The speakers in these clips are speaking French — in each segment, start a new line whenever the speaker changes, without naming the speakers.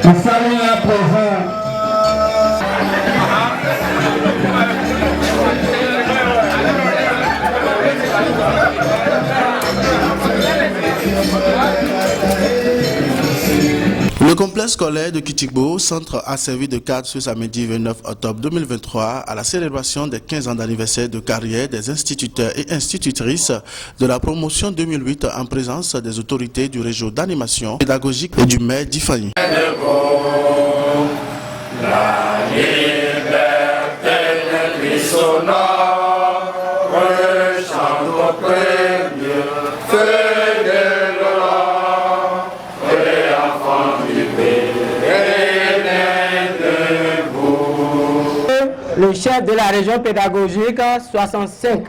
Nous saluons à présent
le complexe scolaire de Kitikbo, centre a servi de cadre ce samedi 29 octobre 2023 à la célébration des 15 ans d'anniversaire de carrière des instituteurs et institutrices de la promotion 2008 en présence des autorités du réseau d'animation pédagogique et du maire d'Ifani.
Le chef de la région pédagogique 65,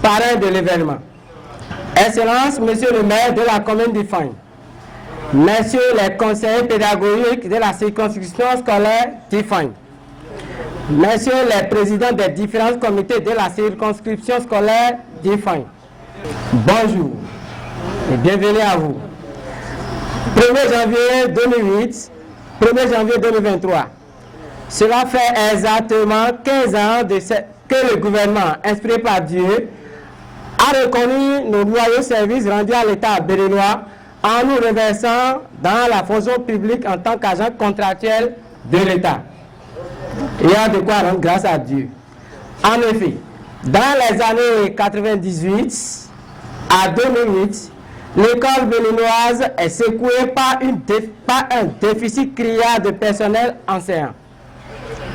parrain de l'événement. Excellence, monsieur le maire de la commune d'Ifani, messieurs les conseillers pédagogiques de la circonscription scolaire d'Ifani, messieurs les présidents des différents comités de la circonscription scolaire d'Ifani, bonjour et bienvenue à vous. 1er janvier 2008, 1er janvier 2023. Cela fait exactement 15 ans que le gouvernement, inspiré par Dieu, a reconnu nos loyaux services rendus à l'État béninois en nous reversant dans la fonction publique en tant qu'agent contractuel de l'État. Il y a de quoi rendre grâce à Dieu. En effet, dans les années 98 à 2008, l'école béninoise est secouée par un déficit criard de personnel enseignant.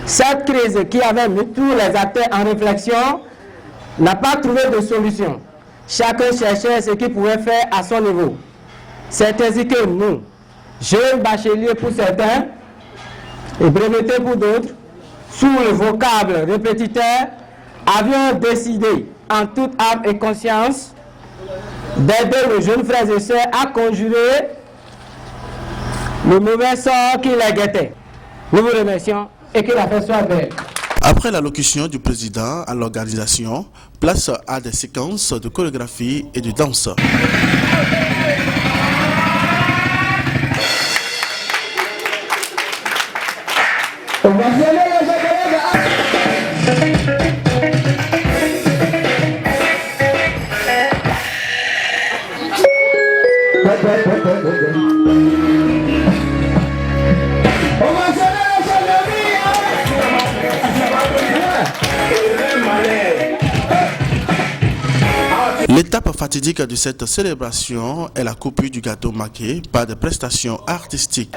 Cette crise qui avait mis tous les acteurs en réflexion n'a pas trouvé de solution. Chacun cherchait ce qu'il pouvait faire à son niveau. C'est ainsi que nous, jeunes bacheliers pour certains et brevetés pour d'autres, sous le vocable répétiteur, avions décidé en toute âme et conscience d'aider nos jeunes frères et sœurs à conjurer le mauvais sort qui les guettait. Nous vous remercions et que la fête soit belle.
Après l'allocution du président à l'organisation, place à des séquences de chorégraphie et de danse. L'étape fatidique de cette célébration est la coupure du gâteau marquée par des prestations artistiques.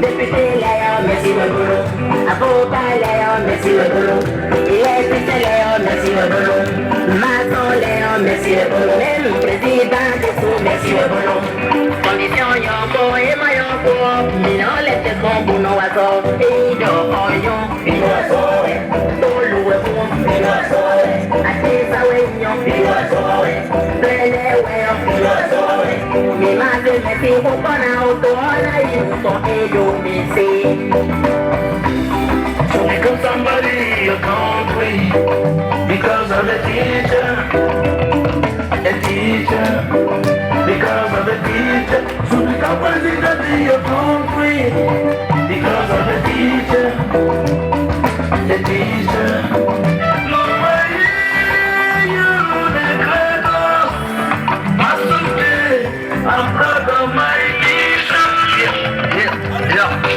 Député Léon, merci beaucoup. Avocat Léon, merci beaucoup. Électricien Léon, merci beaucoup. Maçon Léon, merci beaucoup. Même président de tout, merci beaucoup. Condition yonko et ma yonko. Minon les têtes bon pour nos oiseaux. Et d'or, yon, et nos oiseaux.
your country because of the teacher. A teacher, because of the teacher. So become president in your country because of the teacher. The teacher. No way you declare us. I'm proud of my teacher.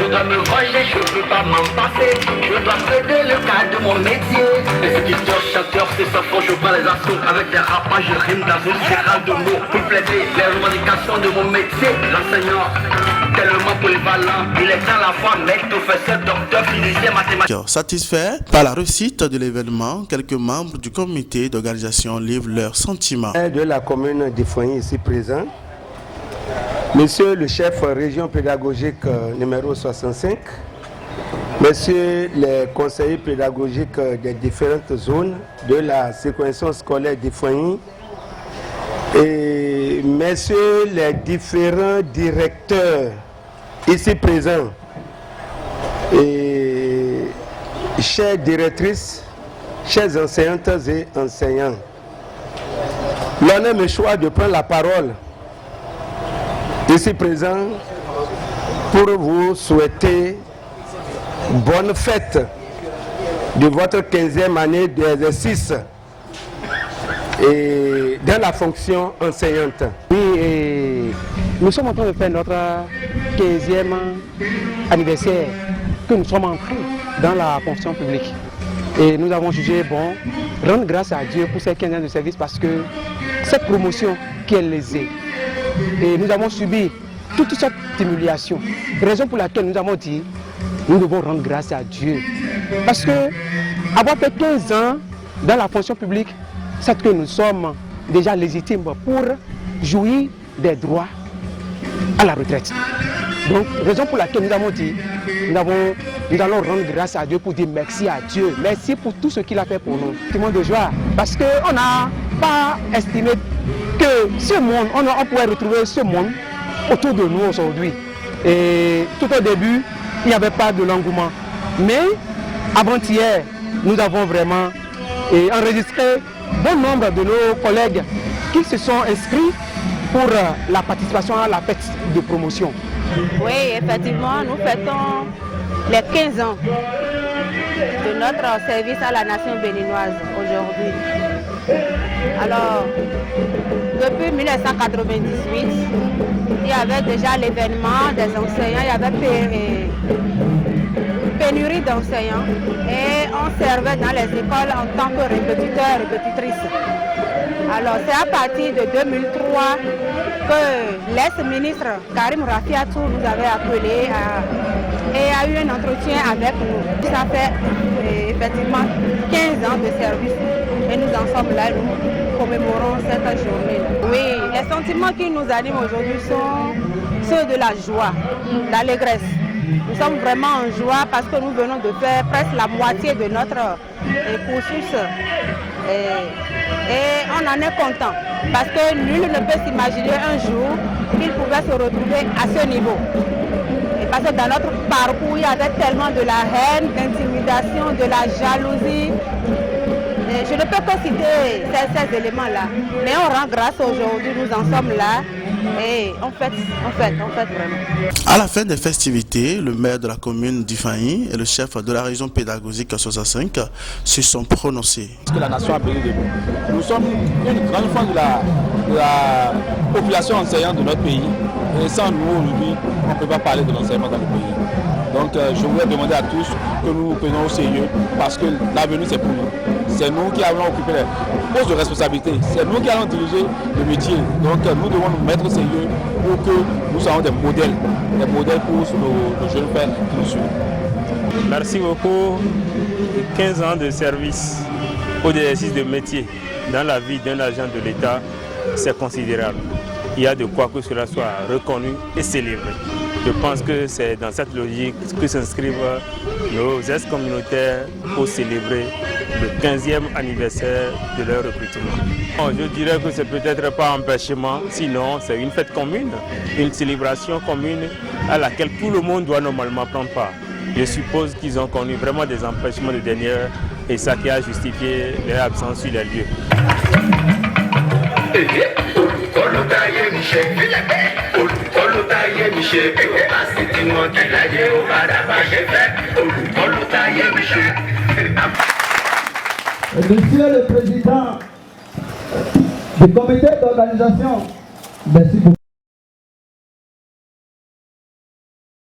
Je dois me venger, je peux pas m'en passer. Je dois plaider le cas de mon métier. Les éditeurs, chanteurs, c'est sa faute, je prends les assauts. Avec des rapages, je rime dans une spirale de mots. Pour plaider les revendications de mon métier. L'enseignant, tellement polyvalent, il est à la fois mec, professeur, docteur, physicien, mathématicien.
Satisfaits par la réussite de l'événement, quelques membres du comité d'organisation livrent leurs sentiments.
De la commune de Foigny ici présent. Monsieur le chef région pédagogique numéro 65, Monsieur les conseillers pédagogiques des différentes zones de la circonscription scolaire de Foigny et Messieurs les différents directeurs ici présents et chères directrices, chères enseignantes et enseignants. L'honneur me choisit de prendre la parole ici présent pour vous souhaiter bonne fête de votre 15e année d'exercice et dans la fonction enseignante.
Oui, et nous sommes en train de faire notre 15e anniversaire que nous sommes entrés dans la fonction publique. Et nous avons jugé bon rendre grâce à Dieu pour ces 15 ans de service parce que cette promotion qui est lésée. Et nous avons subi toute cette humiliation. Raison pour laquelle nous avons dit, nous devons rendre grâce à Dieu. Parce que avoir fait 15 ans dans la fonction publique, c'est que nous sommes déjà légitimes pour jouir des droits à la retraite. Donc, raison pour laquelle nous avons dit, nous allons rendre grâce à Dieu pour dire merci à Dieu. Merci pour tout ce qu'il a fait pour nous. Sentiment de joie, parce qu'on n'a pas estimé que ce monde, on pourrait retrouver ce monde autour de nous aujourd'hui. Et tout au début, il n'y avait pas de l'engouement. Mais avant-hier, nous avons vraiment enregistré bon nombre de nos collègues qui se sont inscrits pour la participation à la fête de promotion.
Oui, effectivement, nous fêtons les 15 ans de notre service à la nation béninoise aujourd'hui. Alors, depuis 1998, il y avait déjà l'événement des enseignants, il y avait pénurie d'enseignants et on servait dans les écoles en tant que répétiteurs et répétitrices. Alors, c'est à partir de 2003 que l'ex-ministre Karim Rafiatou nous avait appelés et a eu un entretien avec nous. Ça fait effectivement 15 ans de service et nous en sommes là, nous commémorons cette journée. Oui, les sentiments qui nous animent aujourd'hui sont ceux de la joie, l'allégresse. Nous sommes vraiment en joie parce que nous venons de faire presque la moitié de notre cursus. Et on en est content parce que nul ne peut s'imaginer un jour qu'il pouvait se retrouver à ce niveau. Et parce que dans notre parcours, il y avait tellement de la haine, d'intimidation, de la jalousie. Et je ne peux pas citer ces éléments-là. Mais on rend grâce aujourd'hui, nous en sommes là. Et on fête vraiment.
À la fin des festivités, le maire de la commune d'Ifaï et le chef de la région pédagogique 65 se sont prononcés.
Ce que la nation a besoin de nous. Nous sommes une grande fois de la population enseignante de notre pays. Et sans nous, aujourd'hui, on ne peut pas parler de l'enseignement dans le pays. Donc je voudrais demander à tous que nous nous prenions au sérieux parce que l'avenir c'est pour nous. C'est nous qui allons occuper les postes de responsabilité. C'est nous qui allons diriger le métier. Donc nous devons nous mettre au sérieux pour que nous soyons des modèles pour nos jeunes frères qui nous suivent.
Merci beaucoup. 15 ans de service au exercice de métier dans la vie d'un agent de l'État, c'est considérable. Il y a de quoi que cela soit reconnu et célébré. Je pense que c'est dans cette logique que s'inscrivent nos ex-communautaires pour célébrer le 15e anniversaire de leur recrutement. Je dirais que c'est peut-être pas un empêchement, sinon c'est une fête commune, une célébration commune à laquelle tout le monde doit normalement prendre part. Je suppose qu'ils ont connu vraiment des empêchements de dernière et ça qui a justifié leur absence sur les lieux.
Monsieur le Président du comité d'organisation, merci beaucoup.